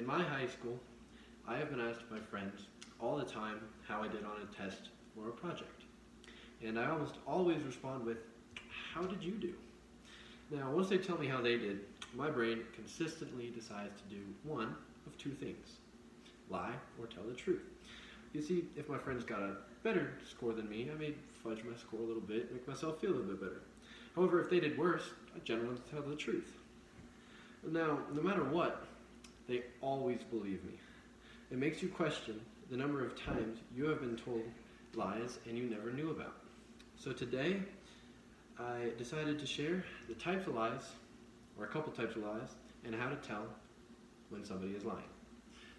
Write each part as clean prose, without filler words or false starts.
In my high school, I have been asked by friends all the time how I did on a test or a project. And I almost always respond with, how did you do? Now, once they tell me how they did, my brain consistently decides to do one of two things: lie or tell the truth. You see, if my friends got a better score than me, I may fudge my score a little bit, make myself feel a little bit better. However, if they did worse, I generally tell the truth. Now, no matter what, they always believe me. It makes you question the number of times you have been told lies and you never knew about. So today, I decided to share the types of lies, or a couple types of lies, and how to tell when somebody is lying.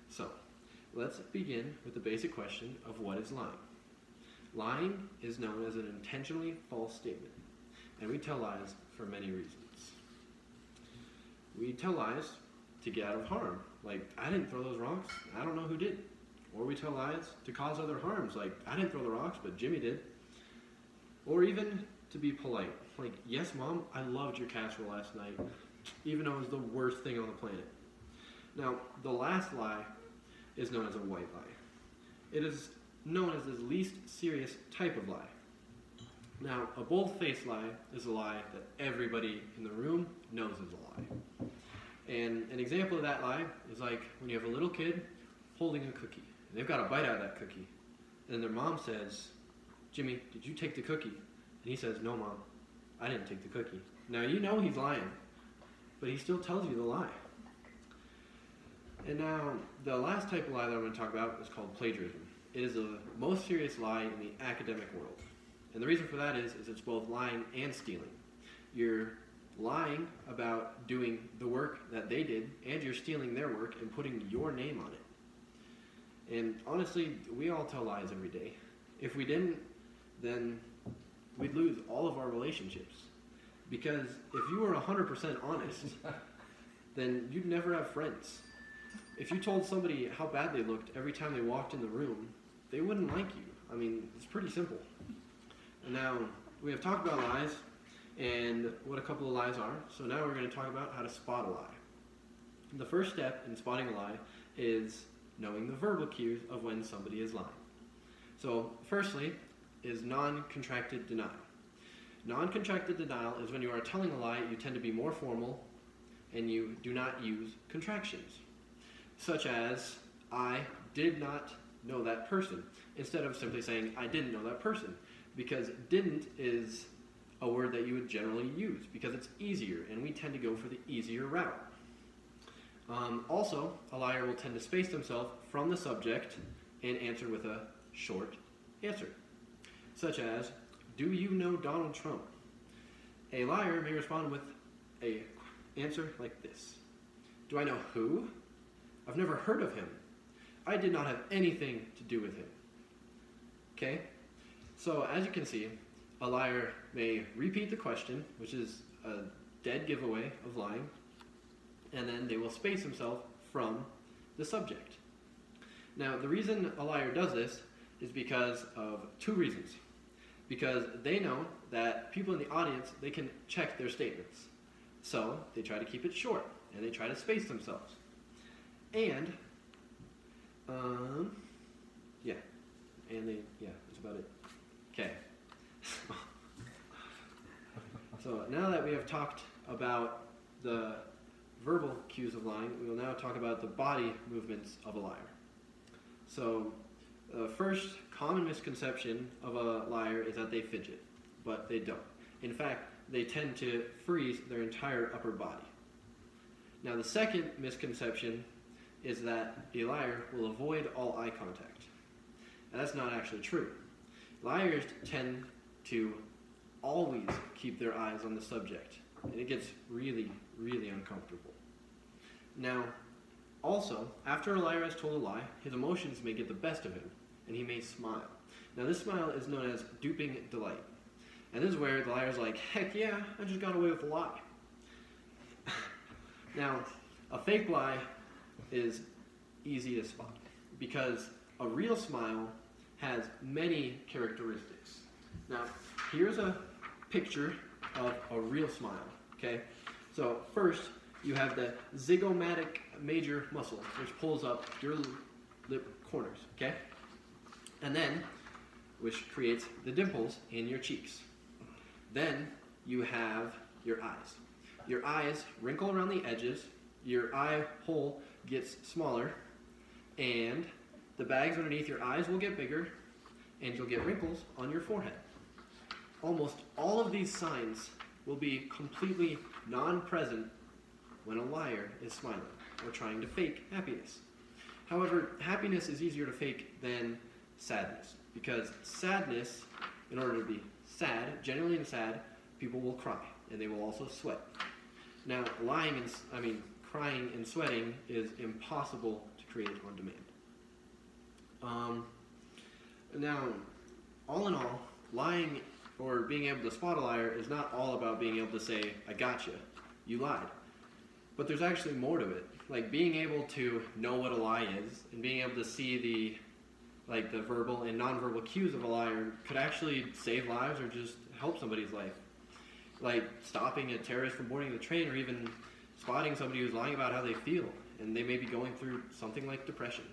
So, let's begin with the basic question of what is lying. Lying is known as an intentionally false statement, and we tell lies for many reasons. We tell lies to get out of harm, like, I didn't throw those rocks, I don't know who did. Or we tell lies to cause other harms, like, I didn't throw the rocks, but Jimmy did. Or even to be polite, like, yes, Mom, I loved your casserole last night, even though it was the worst thing on the planet. Now, the last lie is known as a white lie. It is known as the least serious type of lie. Now, a bold-faced lie is a lie that everybody in the room knows is a lie. And an example of that lie is like when you have a little kid holding a cookie, and they've got a bite out of that cookie, and their mom says, Jimmy, did you take the cookie? And he says, no, Mom, I didn't take the cookie. Now, you know he's lying, but he still tells you the lie. And now, the last type of lie that I'm going to talk about is called plagiarism. It is the most serious lie in the academic world. And the reason for that is it's both lying and stealing. You're lying about doing the work that they did, and you're stealing their work and putting your name on it. And honestly, we all tell lies every day. If we didn't, then we'd lose all of our relationships. Because if you were 100% honest, then you'd never have friends. If you told somebody how bad they looked every time they walked in the room, they wouldn't like you. I mean, it's pretty simple. And now, we have talked about lies and what a couple of lies are, so now we're going to talk about how to spot a lie. The first step in spotting a lie is knowing the verbal cues of when somebody is lying. So, firstly, is non-contracted denial. Non-contracted denial is when you are telling a lie, you tend to be more formal and you do not use contractions, such as, I did not know that person, instead of simply saying, I didn't know that person, because didn't is a word that you would generally use because it's easier, and we tend to go for the easier route. Also, a liar will tend to space themselves from the subject and answer with a short answer, such as, do you know Donald Trump? A liar may respond with an answer like this: do I know who? I've never heard of him. I did not have anything to do with him. Okay? So, as you can see, a liar may repeat the question, which is a dead giveaway of lying, and then they will space themselves from the subject. Now, the reason a liar does this is because of two reasons. Because they know that people in the audience, they can check their statements. So, they try to keep it short, and they try to space themselves. And, that's about it. Okay. So now that we have talked about the verbal cues of lying, we will now talk about the body movements of a liar. So the first common misconception of a liar is that they fidget, but they don't. In fact, they tend to freeze their entire upper body. Now the second misconception is that a liar will avoid all eye contact. And that's not actually true. Liars tend to always keep their eyes on the subject, and it gets really, really uncomfortable. Now, also, after a liar has told a lie, his emotions may get the best of him, and he may smile. Now, this smile is known as duping delight. And this is where the liar's like, heck yeah, I just got away with a lie. Now, a fake lie is easy to spot, because a real smile has many characteristics. Now, here's a picture of a real smile, okay? So first, you have the zygomatic major muscle, which pulls up your lip corners, okay? And then, which creates the dimples in your cheeks. Then you have your eyes. Your eyes wrinkle around the edges, your eye hole gets smaller, and the bags underneath your eyes will get bigger, and you'll get wrinkles on your forehead. Almost all of these signs will be completely non-present when a liar is smiling or trying to fake happiness. However, happiness is easier to fake than sadness, because sadness, in order to be sad, genuinely and sad, people will cry, and they will also sweat. Now, crying and sweating is impossible to create on demand. Now, all in all, lying or being able to spot a liar is not all about being able to say, I gotcha, you lied. But there's actually more to it. Like being able to know what a lie is and being able to see the verbal and nonverbal cues of a liar could actually save lives or just help somebody's life. Like stopping a terrorist from boarding the train, or even spotting somebody who's lying about how they feel and they may be going through something like depression.